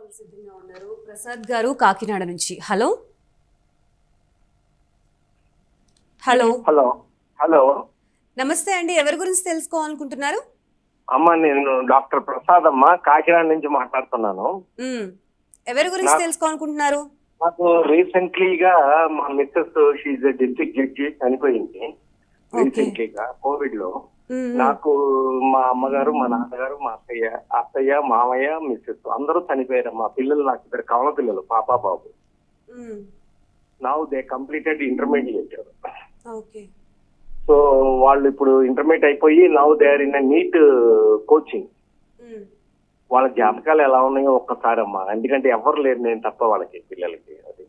Call సిద్ధంగా ఉన్నారు ప్రసాద్ గారు కాకినాడ నుంచి. హలో హలో హలో హలో నమస్తే అండి, ఎవరి గురించి తెలుసుకోవాలనుకుంటున్నారు? అమ్మ, నేను డాక్టర్ ప్రసాద్ అమ్మ, కాకినాడ నుంచి మాట్లాడుతున్నాను. మ్మ్. ఎవరి గురించి తెలుసుకోవాలనుకుంటున్నారు? నాకు రీసెంట్లీగా మా మిస్సెస్ షీజ్ డిస్ట్రిక్ట్ జడ్జి చనిపోయింది. రీసెంట్లీగా కోవిడ్ లో. నాకు మా అమ్మగారు, మా నాన్నగారు, మా అత్తయ్య, మామయ్య, మిస్సెస్ అందరూ చనిపోయారు. మా పిల్లలు నాకు ఇద్దరు కవల పిల్లలు, పాప బాబు. Now they completed intermediate. Okay. So వాళ్ళు ఇప్పుడు ఇంటర్మీడియట్ అయిపోయి now they are in NEET coaching. వాళ్ళ జాతకాలు ఎలా ఉన్నాయో ఒక్కసారి అమ్మా, ఎందుకంటే ఎవరు లేరు, నేను తప్ప వాళ్ళకి పిల్లలకి. అది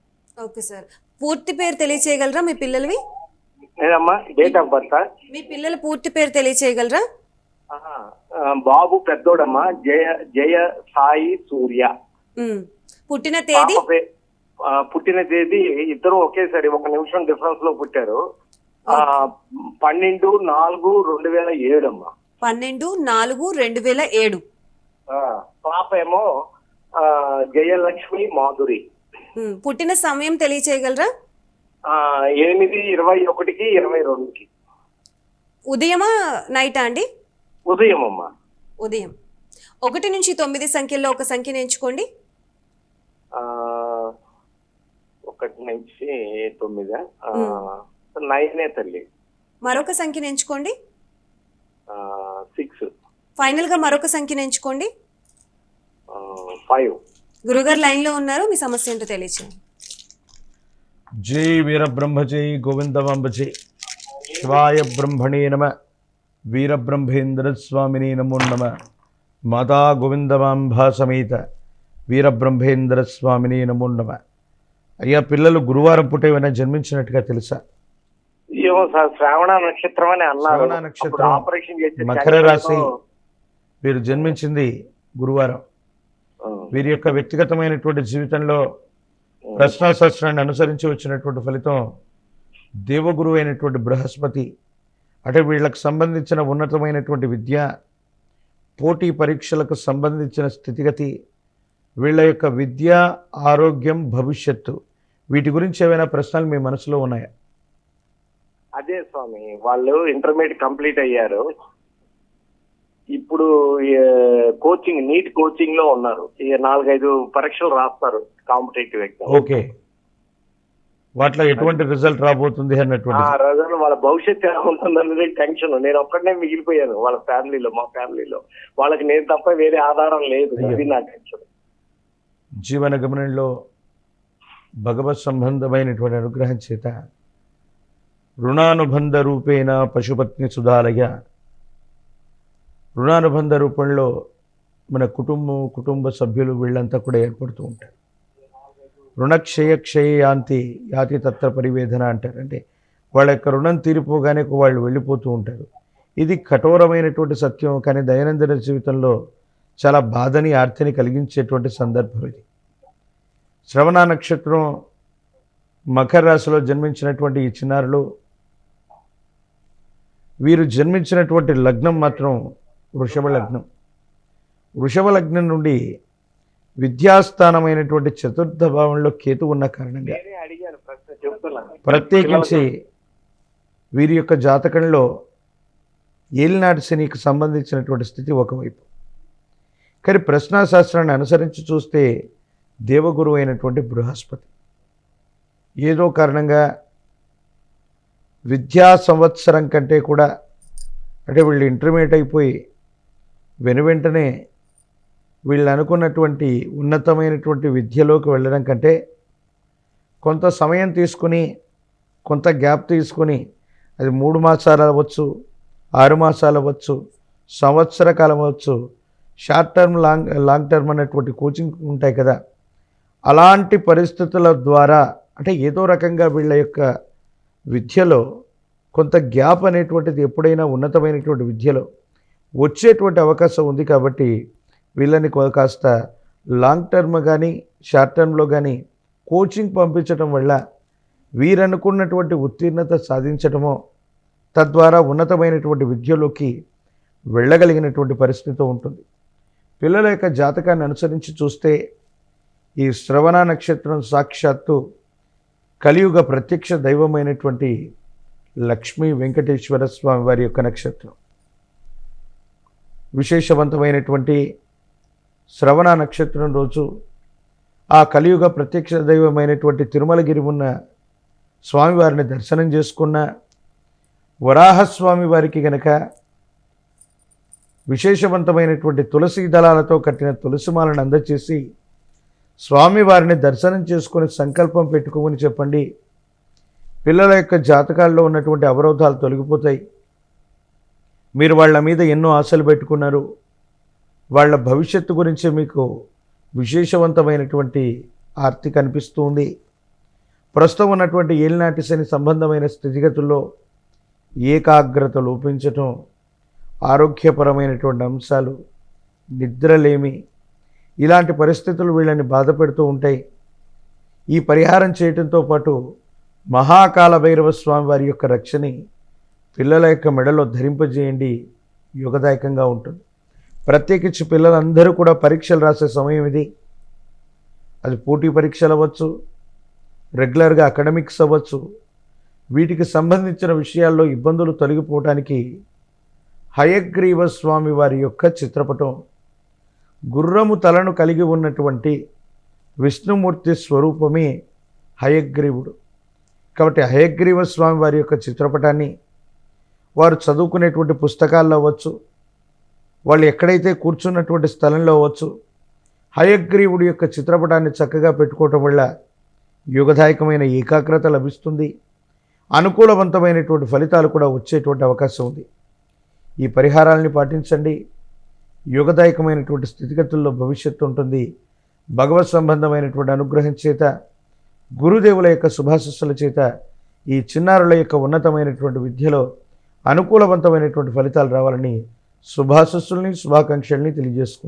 ఓకే సార్, పూర్తి పేరు తెలియచేయగలరా మీ పిల్లలవి? లేదమ్మా, డేట్ ఆఫ్ బర్త్. మీ పిల్లల పూర్తి పేరు తెలియచేయగలరా? బాబు పెద్దోడమ్మా, జయ సాయి సూర్య. పుట్టిన తేదీ? పుట్టిన తేదీ ఇద్దరు ఒకేసారి 1 నిమిషం డిఫరెన్స్ లో పుట్టారు. 12/4/2007 అమ్మా. 12/4/2007. పాప ఏమో జయలక్ష్మి మాధురి. పుట్టిన సమయం తెలియచేయగలరా? 8/21/22. ఉదయమా నైటా అండి? ఉదయం అమ్మా. ఉదయం. 1 నుంచి 9 సంఖ్యల్లో ఒక సంఖ్యను ఎంచుకోండి. 1 నుంచి 9 9 తల్లి. మరొక సంఖ్యను ఎంచుకోండి. 6. ఫైనల్ గా మరొక సంఖ్యను ఎంచుకోండి. 5. గురుగారు లైన్ లో ఉన్నారు, మీ సమస్య ఏంటో తెలియచేయండి. జై వీరబ్రహ్మ జై గోవిందమాంబ జై శివాయ బ్రహ్మణే నమ వీరబ్రహ్మేంద్ర స్వామిని నమో నమ మాతా గోవిందమాంబ సమేత వీరబ్రహ్మేంద్ర స్వామిని నమో నమ. అయ్యా, పిల్లలు గురువారం పూట ఏమైనా జన్మించినట్టుగా తెలుసా? ఏమో సార్, శ్రావణ నక్షత్రం అని అన్నారు. శ్రవణ నక్షత్రం, ఆపరేషన్ చేసి మకర రాశి. వీరు జన్మించింది గురువారం. వీరి యొక్క వ్యక్తిగతమైనటువంటి జీవితంలో ప్రశ్నాశాస్త్రాన్ని అనుసరించి వచ్చినటువంటి ఫలితం దేవగురువు అయినటువంటి బృహస్పతి. అంటే వీళ్ళకు సంబంధించిన ఉన్నతమైనటువంటి విద్య, పోటీ పరీక్షలకు సంబంధించిన స్థితిగతి, వీళ్ళ యొక్క విద్య, ఆరోగ్యం, భవిష్యత్తు, వీటి గురించి ఏమైనా ప్రశ్నలు మీ మనసులో ఉన్నాయా? అదే స్వామి, వాళ్ళు ఇంటర్మీడియట్ కంప్లీట్ అయ్యారు. ఇప్పుడు కోచింగ్, నీట్ కోచింగ్ లో ఉన్నారు. 4-5 పరీక్షలు రాస్తారు, కాంపిటేటివ్ ఎగ్జామ్. ఓకే. వాటిలో ఎటువంటి రిజల్ట్ రాబోతుంది అన్నటువంటి రిజల్ట్, వాళ్ళ భవిష్యత్తు ఎలా ఉంటుందన్నది టెన్షన్. నేను ఒక్కడనే మిగిలిపోయాను వాళ్ళ ఫ్యామిలీలో, మా ఫ్యామిలీలో. వాళ్ళకి నేను తప్ప వేరే ఆధారం లేదు. అది నా టెన్షన్. జీవన గమనంలో భగవత్ సంబంధమైనటువంటి అనుగ్రహం చేత రుణానుబంధ రూపేణ పశుపత్ని సుధాలయ, రుణానుబంధ రూపంలో మన కుటుంబ సభ్యులు వీళ్ళంతా కూడా ఏర్పడుతూ ఉంటారు. రుణక్షయ యాంతి యాతి తత్ర పరివేదన అంటారు. అంటే వాళ్ళ యొక్క రుణం తీరిపోగానే వాళ్ళు వెళ్ళిపోతూ ఉంటారు. ఇది కఠోరమైనటువంటి సత్యం. కానీ దైనందిన జీవితంలో చాలా బాధని, ఆర్తిని కలిగించేటువంటి సందర్భం ఇది. శ్రవణ నక్షత్రం మకర రాశిలో జన్మించినటువంటి ఈ చిన్నారులు, వీరు జన్మించినటువంటి లగ్నం మాత్రం వృషభ లగ్నం. వృషభ లగ్నం నుండి విద్యాస్థానమైనటువంటి 4వ భావంలో కేతు ఉన్న కారణంగా ప్రత్యేకించి వీరి యొక్క జాతకంలో ఏలినాటి శనికి సంబంధించినటువంటి స్థితి ఒకవైపు. కానీ ప్రశ్నాశాస్త్రాన్ని అనుసరించి చూస్తే దేవగురు అయినటువంటి బృహస్పతి ఏదో కారణంగా విద్యా సంవత్సరం కంటే కూడా, అంటే వీళ్ళు ఇంటర్మీడియట్ అయిపోయి వెనువెంటనే వీళ్ళు అనుకున్నటువంటి ఉన్నతమైనటువంటి విద్యలోకి వెళ్ళడం కంటే కొంత సమయం తీసుకుని, కొంత గ్యాప్ తీసుకుని, అది 3 మాసాలు అవ్వచ్చు, 6 మాసాలు అవ్వచ్చు, సంవత్సర కాలం అవ్వచ్చు, షార్ట్ టర్మ్, లాంగ్ టర్మ్ అనేటువంటి కోచింగ్ ఉంటాయి కదా. అలాంటి పరిస్థితుల ద్వారా, అంటే ఏదో రకంగా వీళ్ళ యొక్క విద్యలో కొంత గ్యాప్ అనేటువంటిది ఎప్పుడైనా ఉన్నతమైనటువంటి విద్యలో వచ్చేటువంటి అవకాశం ఉంది. కాబట్టి వీళ్ళని కాస్త లాంగ్ టర్మ్ కానీ షార్ట్ టర్మ్లో కానీ కోచింగ్ పంపించడం వల్ల వీరనుకున్నటువంటి ఉత్తీర్ణత సాధించడమో, తద్వారా ఉన్నతమైనటువంటి విద్యలోకి వెళ్ళగలిగినటువంటి పరిస్థితి ఉంటుంది. పిల్లల యొక్క జాతకాన్ని అనుసరించి చూస్తే ఈ శ్రవణ నక్షత్రం సాక్షాత్తు కలియుగ ప్రత్యక్ష దైవమైనటువంటి లక్ష్మీ వెంకటేశ్వర స్వామి వారి యొక్క నక్షత్రం. విశేషవంతమైనటువంటి శ్రవణ నక్షత్రం రోజు ఆ కలియుగ ప్రత్యక్ష దైవమైనటువంటి తిరుమలగిరి ఉన్న స్వామివారిని దర్శనం చేసుకున్న వరాహస్వామి వారికి గనక విశేషవంతమైనటువంటి తులసి దళాలతో కట్టిన తులసిమాలను అందచేసి స్వామివారిని దర్శనం చేసుకొని సంకల్పం పెట్టుకోమని చెప్పండి. పిల్లల యొక్క జాతకాల్లో ఉన్నటువంటి అవరోధాలు తొలగిపోతాయి. మీరు వాళ్ళ మీద ఎన్నో ఆశలు పెట్టుకున్నారు. వాళ్ళ భవిష్యత్తు గురించి మీకు విశేషవంతమైనటువంటి ఆర్తి కనిపిస్తుంది. ప్రస్తుతం ఉన్నటువంటి ఏలినాటి శని సంబంధమైన స్థితిగతుల్లో ఏకాగ్రత లోపించటం, ఆరోగ్యపరమైనటువంటి అంశాలు, నిద్రలేమి, ఇలాంటి పరిస్థితులు వీళ్ళని బాధ పెడుతూ ఉంటాయి. ఈ పరిహారం చేయటంతో పాటు మహాకాల భైరవ స్వామి వారి యొక్క రక్షని పిల్లల యొక్క మెడలో ధరింపజేయండి, యోగదాయకంగా ఉంటుంది. ప్రత్యేకించి పిల్లలందరూ కూడా పరీక్షలు రాసే సమయం ఇది. అది పోటీ పరీక్షలు అవ్వచ్చు, రెగ్యులర్గా అకాడమిక్స్ అవ్వచ్చు. వీటికి సంబంధించిన విషయాల్లో ఇబ్బందులు తొలగిపోవటానికి హయగ్రీవ స్వామి వారి యొక్క చిత్రపటం, గుర్రము తలను కలిగి ఉన్నటువంటి విష్ణుమూర్తి స్వరూపమే హయగ్రీవుడు. కాబట్టి హయగ్రీవ స్వామి వారి యొక్క చిత్రపటాన్ని వారు చదువుకునేటువంటి పుస్తకాల్లో అవ్వచ్చు, వాళ్ళు ఎక్కడైతే కూర్చున్నటువంటి స్థలంలో అవ్వచ్చు, హయగ్రీవుడి యొక్క చిత్రపటాన్ని చక్కగా పెట్టుకోవటం వల్ల యుగదాయకమైన ఏకాగ్రత లభిస్తుంది. అనుకూలవంతమైనటువంటి ఫలితాలు కూడా వచ్చేటువంటి అవకాశం ఉంది. ఈ పరిహారాలని పాటించండి. యుగదాయకమైనటువంటి స్థితిగతుల్లో భవిష్యత్తు ఉంటుంది. భగవత్ సంబంధమైనటువంటి అనుగ్రహం చేత, గురుదేవుల యొక్క శుభాశస్సుల చేత ఈ చిన్నారుల యొక్క ఉన్నతమైనటువంటి విద్యలో అనుకూలవంతమైనటువంటి ఫలితాలు రావాలని శుభాశస్సుల్ని, శుభాకాంక్షల్ని తెలియజేసుకుంటాను.